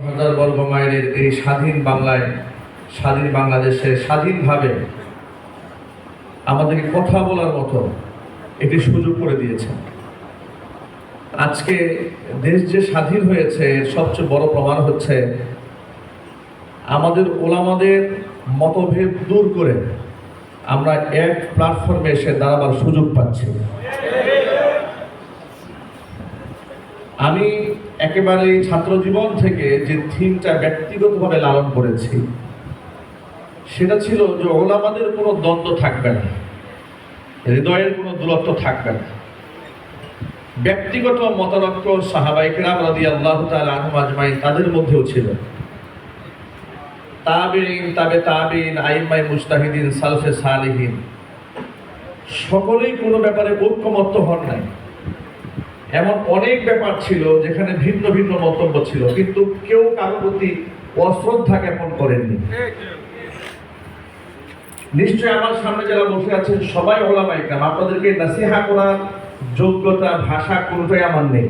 হাজার বর্গ মাইলের এই স্বাধীন বাংলায়, স্বাধীন বাংলাদেশে স্বাধীনভাবে আমাদেরকে কথা বলার মতো একটি সুযোগ করে দিয়েছে। আজকে দেশ যে স্বাধীন হয়েছে এর সবচেয়ে বড় প্রমাণ হচ্ছে আমাদের ওলামাদের মতভেদ দূর করে আমরা এক প্ল্যাটফর্মে এসে দাঁড়াবার সুযোগ পাচ্ছি। আমি একেবারে ছাত্র জীবন থেকে যে থিমটা ব্যক্তিগতভাবে লালন করেছি সেটা ছিল যে ওলামাদের কোনো দ্বন্দ্ব থাকবে না, হৃদয়ের কোনো দূরত্ব থাকবে না। ব্যক্তিগত মতানৈক্য সাহাবায়ে কেরাম রাদিয়াল্লাহু তাআলা আনহুম আজমাইন তাদের মধ্যেও ছিল, তাবেঈন, তাবে তাবেঈন, আইম্মায়ে মুজতাহিদিন, সালফে সালেহিন সকলেই কোনো ব্যাপারে ঐক্যমত্য হন নাই। এমন অনেক ব্যাপার ছিল যেখানে ভিন্ন ভিন্ন মন্তব্য ছিল, কিন্তু কেউ কারোর প্রতি অশ্রদ্ধা জ্ঞাপন করেননি। নিশ্চয় আমার সামনে যারা বসে আছেন সবাই ওলামায়ে কেরাম, আপনাদেরকে নাসিহা করার যোগ্যতা ভাষা কোনোটাই আমার নেই।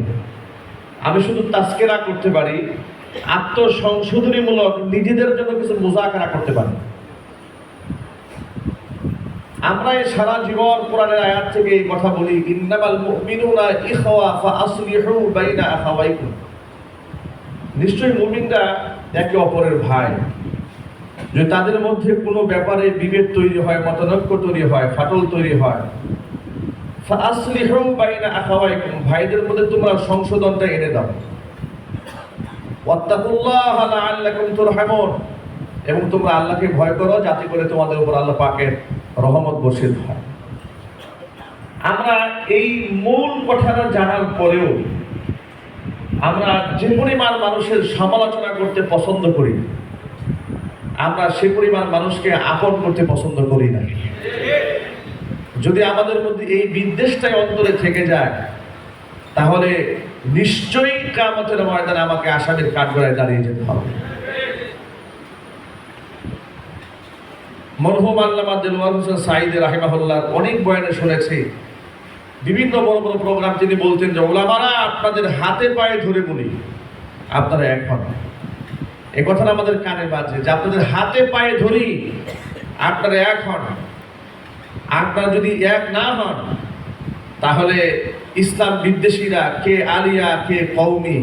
আমি শুধু তাজকিরা করতে পারি, আত্মসংশোধনীমূলক নিজেদের জন্য কিছু মুযাকারা করতে পারি। আমরা এই সারা জীবন কোরআনের আয়াত থেকে এই কথা বলি, ইন্নামাল মুমিনুনা ইখওয়া ফাআসলিহু বাইনা আখাওয়াইকুম। নিশ্চয়ই মুমিনরা একে অপরের ভাই। যে তাদের মধ্যে কোনো ব্যাপারে বিভেদ তৈরি হয়, মতানৈক্য তৈরি হয়, ফাটল তৈরি হয়, ফাআসলিহু বাইনা আখাওয়াইকুম, ভাইদের মধ্যে তোমরা সংশোধনটা এনে দাও। ওয়াত্তাকুল্লাহা লাআল্লাকুম তুরহামুন, এবং তোমরা আল্লাহকে ভয় করো যাতে করে তোমাদের উপর আল্লাহ পাকের রহমত বর্ষিত হয়। আমরা এই মূল কথাটা জানার পরেও আমরা যে পরিমাণ মানুষের সমালোচনা করতে পছন্দ করি, আমরা সে পরিমাণ মানুষকে আপন করতে পছন্দ করি না। যদি আমাদের মধ্যে এই বিদ্বেষটাই অন্তরে থেকে যায় তাহলে নিশ্চয়ই কিয়ামতের ময়দানে আমাকে আসামির কাঠগড়ায় দাঁড়িয়ে যেতে হবে। মরহুম আল্লামা দেলোয়ার হোসেন সাঈদী রাহিমাহুল্লাহ অনেক বয়ানে শুনেছি, বিভিন্ন বড় বড় প্রোগ্রাম তিনি বলতেন যে ওলামারা আপনাদের হাতে পায়ে ধরে বলি আপনারা এক হন। এ কথাটা আমাদের কানে বাজে যে আপনাদের হাতে পায়ে ধরি আপনারা এক হন। আপনারা যদি এক না হন তাহলে ইসলাম বিদ্বেষীরা, কে আলিয়া, কে কওমি,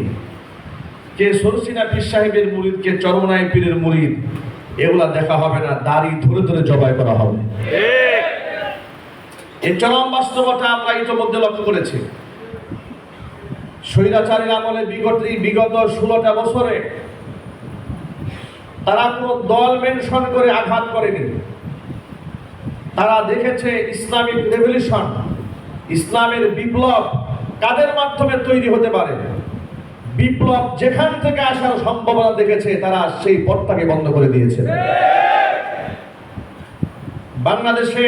কে সরসিনা পীর সাহেবের মুরিদ, কে চরমনাই পীরের মুরিদ, এগুলা দেখা হবে না, দাড়ি ধরে ধরে জবাই করা হবে। এই চরম বাস্তবতা আমরা ইতিমধ্যে লক্ষ্য করেছি। স্বৈরাচারীর আমলে বিগত 16টা বছরে তারা কোনো দল মেনশন করে আঘাত করেনি। তারা দেখেছে ইসলামিক রেভলিউশন, ইসলামের বিপ্লব কাদের মাধ্যমে তৈরি হতে পারে। বিপ্লব যেখান থেকে আসার সম্ভাবনা দেখেছে তারা সেই পথটাকে বন্ধ করে দিয়েছে। বাংলাদেশে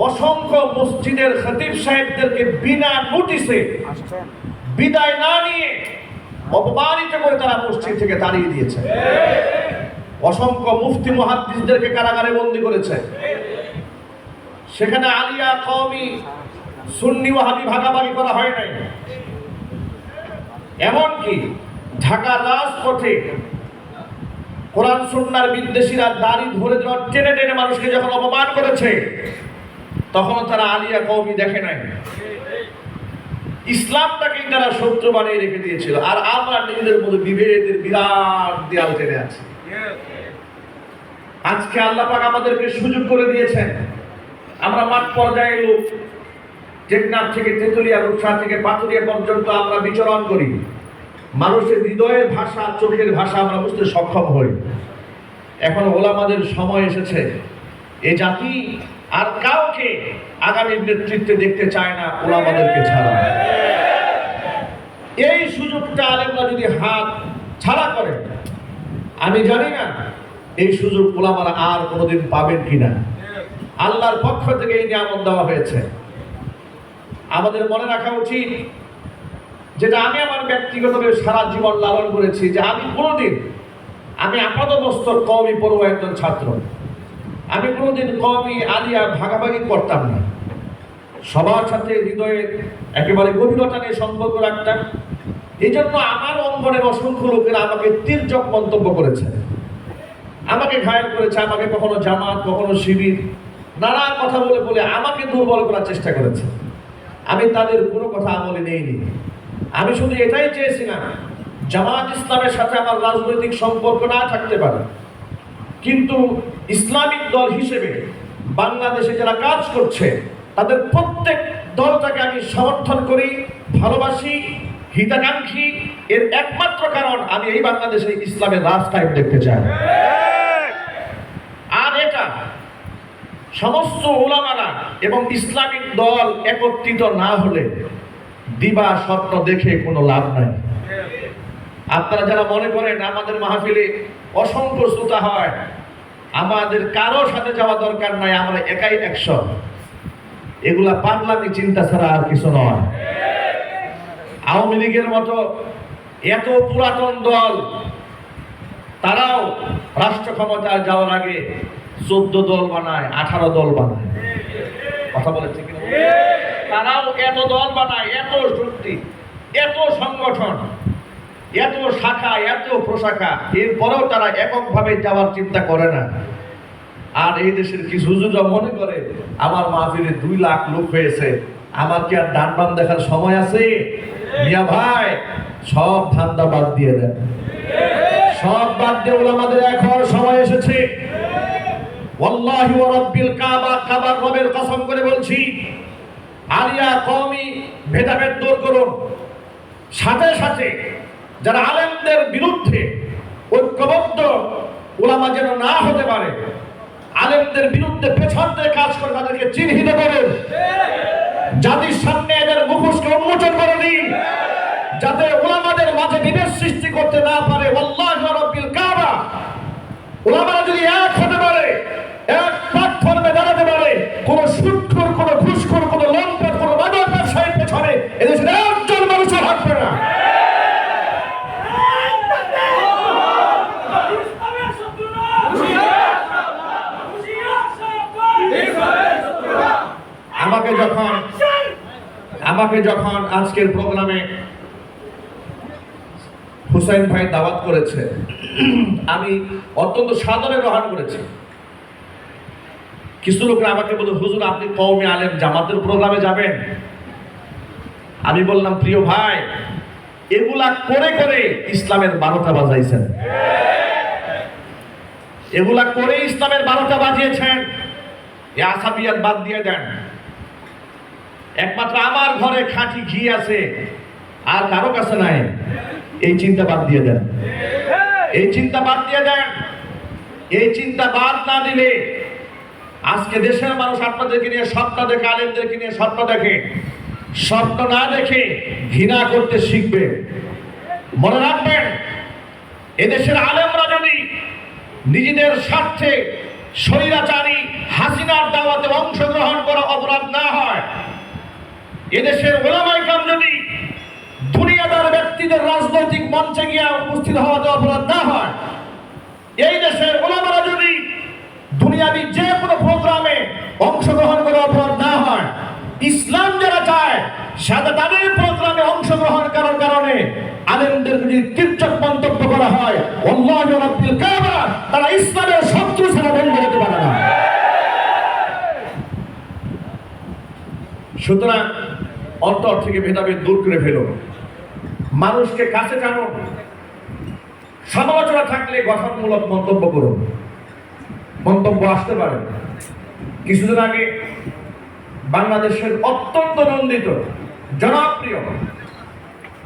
অসংখ্য মসজিদের খতিব সাহেবদেরকে বিনা নোটিশে বিদায় না নিয়ে অপমানিত করে তারা মসজিদ থেকে তাড়িয়ে দিয়েছে। অসংখ্য মুফতি মুহাদ্দিসদেরকে কারাগারে বন্দী করেছে। সেখানে আলিয়া, কওমি, সুন্নি, ওয়াহাবি ভাগাভাগি করা হয় নাই। এমনকি ঢাকার রাজপথে কোরআন সুন্নাহর বিদ্বেষীরা দাড়ি ধরে টেনে টেনে মানুষকে যখন অপমান করেছে তখন তারা আলিয়া, কওমি দেখে নাই। ইসলামটাকেই তারা শত্রু বানিয়ে রেখে দিয়েছিল, আর আমরা নিজেদের মধ্যে বিভেদের বিরাট দেয়াল টেনে আছি। আজকে আল্লাহ পাক আমাদেরকে সুযোগ করে দিয়েছেন, আমরা মাঠ পর্যায়ে লোক, টেকনাফ থেকে তেতুলিয়া, রূপসা থেকে পাথুরিয়া পর্যন্ত আমরা বিচরণ করি। মানুষের হৃদয়ের ভাষা, চোখের ভাষা আমরা বুঝতে সক্ষম হই। এখন ওলামাদের সময় এসেছে। এই জাতি আর কাউকে আগামী নেতৃত্বে দেখতে চায় না ওলামাদেরকে ছাড়া। এই সুযোগটা আলেমরা যদি হাত ছাড়া করে, আমি জানি না এই সুযোগ ওলামারা আর কোনোদিন পাবেন কিনা। আল্লাহর পক্ষ থেকে এই নিয়ামত দেওয়া হয়েছে। আমাদের মনে রাখা উচিত, যেটা আমি আমার ব্যক্তিগতভাবে সারা জীবন লালন করেছি, যে আমি আপাতমস্তক কওমি পড়ুয়া একজন ছাত্র। আমি কোনোদিন কওমি, আলিয়া ভাগাভাগি করতাম না। সবার সাথে হৃদয়ের একেবারে গভীরতা নিয়ে সম্পর্ক রাখতাম। এই জন্য আমার অঙ্গনের অসংখ্য লোকেরা আমাকে তির্যক মন্তব্য করেছে, আমাকে ঘায়েল করেছে, আমাকে কখনো জামাত, কখনো শিবির, নানা কথা বলে বলে আমাকে দুর্বল করার চেষ্টা করেছে। আমি তাদের কোনো কথা আমলে নেইনি। আমি শুধু এটাই চেয়েছিলাম, জামাত ইসলামের সাথে আমার রাজনৈতিক সম্পর্ক না থাকতে পারে, কিন্তু ইসলামিক দল হিসেবে বাংলাদেশে যারা কাজ করছে তাদের প্রত্যেক দলটাকে আমি সমর্থন করি, ভালোবাসি, হিতাকাঙ্ক্ষী। এর একমাত্র কারণ আমি এই বাংলাদেশে ইসলামের রাজ কায়েম দেখতে চাই। আর এটা সমস্ত উলামারা এবং ইসলামিক দল একত্রিত না হলে দিবা স্বপ্ন দেখে কোনো লাভ নাই। আপনারা যারা মনে করেন আমাদের মাহফিলে অসংখ্য শ্রোতা হয়, আমাদের কারো সাথে যাওয়া দরকার নাই, আমরা একাই 100, এগুলা পাগলামি চিন্তা ছাড়া আর কিছু নয়। আওয়ামী লীগের মতো এত পুরাতন দল, তারাও রাষ্ট্র ক্ষমতায় যাওয়ার আগে 14 দল বানায়, 18 দল বানায়। কথা বলেছে কিনা? তারাও এত দল বানায়, এত শক্তি, এত সংগঠন, এত শাখা, এত প্রশাখা, এরপরেও তারা এককভাবে যাওয়ার চিন্তা করে না। আর এই দেশের কিছু হুজুররা মনে করে আমার মাহফিলে 2 লাখ লোক হয়েছে, আমার কি আর ডান বাম দেখার সময় আছে? মিয়া ভাই, সব ধান্দা বাদ দিয়ে দেন, সব বাদ দিয়ে আমাদের এখন সময় এসেছে। ওয়াল্লাহি ওয়া রাব্বিল কাবা, কাবার রবের কসম করে বলছি, আলিয়া কওমি ভেদাভেদ দূর করুন। সাথে সাথে যারা আলেমদের বিরুদ্ধে ঐক্যবদ্ধ উলামা যেন না হতে পারে, আলেমদের বিরুদ্ধে পেছন দিয়ে কাজ করে তাদেরকে চিহ্নিত করেন। জাতির সামনে এদের মুখোশকে উন্মোচন করে দিন, যাতে উলামাদের মাঝে বিভেদ সৃষ্টি করতে না পারে। ওয়াল্লাহি ওয়া রাব্বিল কাবা, উলামারা যদি এক হতে পারে, এক প্ল্যাটফর্মে দাঁড়াতে পারে, কোন সুদখোর, কোন ঘুষখোর, কোন লম্পট, কোন মাদক ব্যবসায়ীর পেছনে এদেশের একজন মানুষও হাঁটবে না। আমাকে যখন আজকের প্রোগ্রামে হুসাইন ভাই দাওয়াত করেছে, আমি অত্যন্ত সাদরে গ্রহণ করেছি। কিছু লোকরা আমাকে বলে, হুজুর আপনি কওমি আলেম, জামাতের প্রোগ্রামে যাবেন? আমি বললাম, প্রিয় ভাই, এগুলা করে করে ইসলামের 12টা বাজাইছেন, এগুলা করে ইসলামের 12টা বাজিয়েছেন। এই আসাবিয়াত বাদ দিয়ে দেন। একমাত্র আমার ঘরে খাঁটি ঘি আছে, আর কারো কাছে নাই, এই চিন্তা বাদ দিয়ে দেন, এই চিন্তা বাদ দিয়ে দেন। এই চিন্তা বাদ না দিলে আজকে দেশের মানুষ আপনাদেরকে নিয়ে স্বপ্ন দেখে, আলেমদেরকে নিয়ে স্বপ্ন দেখে, স্বপ্ন না দেখে ঘৃণা করতে শিখবে। মনে রাখবেন, এদেশের আলেমরা যদি নিজেদের স্বার্থে স্বৈরাচারী হাসিনার দাওয়াতে অংশগ্রহণ করা অপরাধ না হয়, এদেশের ওলামায়ে কেরাম যদি দুনিয়াদার ব্যক্তিদের রাজনৈতিক মঞ্চে গিয়ে উপস্থিত হওয়াতে অপরাধ না হয়, এই দেশের ওলামারা যদি দুনিয়াবি যে কোনো প্রোগ্রামে অংশগ্রহণ করে অপরাধ না হয়, ইসলাম যারা চায় সাথে তাদের প্রোগ্রামে অংশগ্রহণ করার কারণে আলেমদের যদি তির্যক মন্তব্য করা হয়, আল্লাহু রাব্বিল কাবা, তারা ইসলামের শত্রু ছাড়া বন্ধ হতে পারে না। সুতরাং অন্তর থেকে ভেদাভেদ দূর করে ফেলো, মানুষকে কাছে টানো, সমালোচনা থাকলে গঠনমূলক মন্তব্য করুন, মন্তব্য আসতে পারে। কিছুদিন আগে বাংলাদেশের অত্যন্ত নন্দিত, জনপ্রিয়,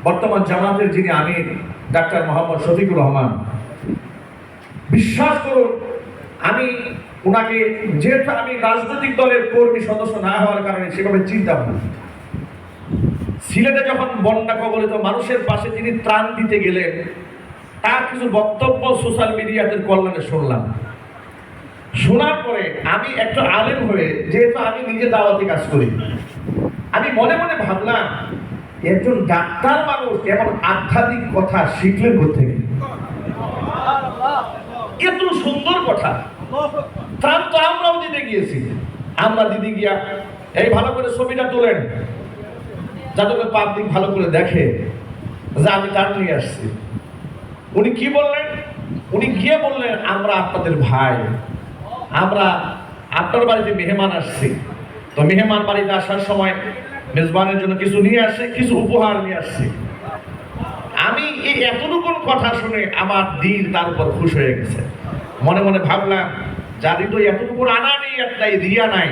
বর্তমান জামাতের যিনি আমির, ডাক্তার মোহাম্মদ শফিকুর রহমান, বিশ্বাস করুন, আমি ওনাকে, যেহেতু আমি রাজনৈতিক দলের কর্মী সদস্য না হওয়ার কারণে সেভাবে চিন্তা করি, সিলেটে যখন বন্যা কবলিত মানুষের পাশে তিনি ত্রাণ দিতে গেলেন, তার কিছু বক্তব্য সোশ্যাল মিডিয়াতে কল্যাণে শুনলাম। শোনার পরে আমি একটা আলেম হয়ে, যেহেতু আমি নিজে দাওয়াতি কাজ করি, আমি মনে মনে ভাবলাম, একজন ডাক্তার মানুষ এমন আধ্যাত্মিক কথা শিখলেন কোত্থেকে? এত সুন্দর কথা। ত্রাণ তো আমরাও দিতে গিয়েছি, আমরা দিদি গিয়া এই ভালো করে ছবিটা তোলেন, যাতে করে পাবলিক ভালো করে দেখে। যে আমি তার নিয়ে আসছি। উনি কি বললেন? উনি গিয়ে বললেন, আমরা আপনাদের ভাই, আমরা আপনার বাড়িতে মেহমান আসছি, তো মেহমান বাড়িতে আসার সময় মেজবানের জন্য কিছু নিয়ে আসে, কিছু উপহার নিয়ে আসছি। আমি এই এতটুকু কথা শুনে আমার দিল তার উপর খুশ হয়ে গেছে। মনে মনে ভাবলাম, যার হৃদয় এতটুকু আনা নেই, একটাই রিয়া নাই,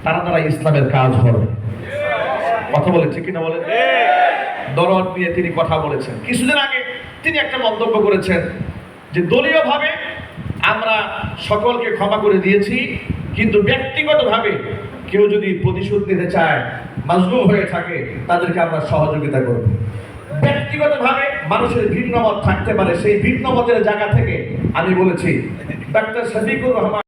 তারা তারা ইসলামের কাজ হবে। কথা বলেছে কিনা বলেন? দরদ নিয়ে তিনি কথা বলেছেন। কিছুদিন আগে তিনি একটা মন্তব্য করেছেন যে দলীয়ভাবে আমরা সকলকে ক্ষমা করে দিয়েছি, কিন্তু ব্যক্তিগতভাবে কেউ যদি প্রতিশোধ নিতে চায়, মাজলুম হয়ে থাকে, তাদেরকে আমরা সহযোগিতা করব। ব্যক্তিগতভাবে মানুষের ভিন্ন মত থাকতে পারে, সেই ভিন্ন মতের জায়গা থেকে আমি বলেছি, ডাক্তার শফিকুর রহমান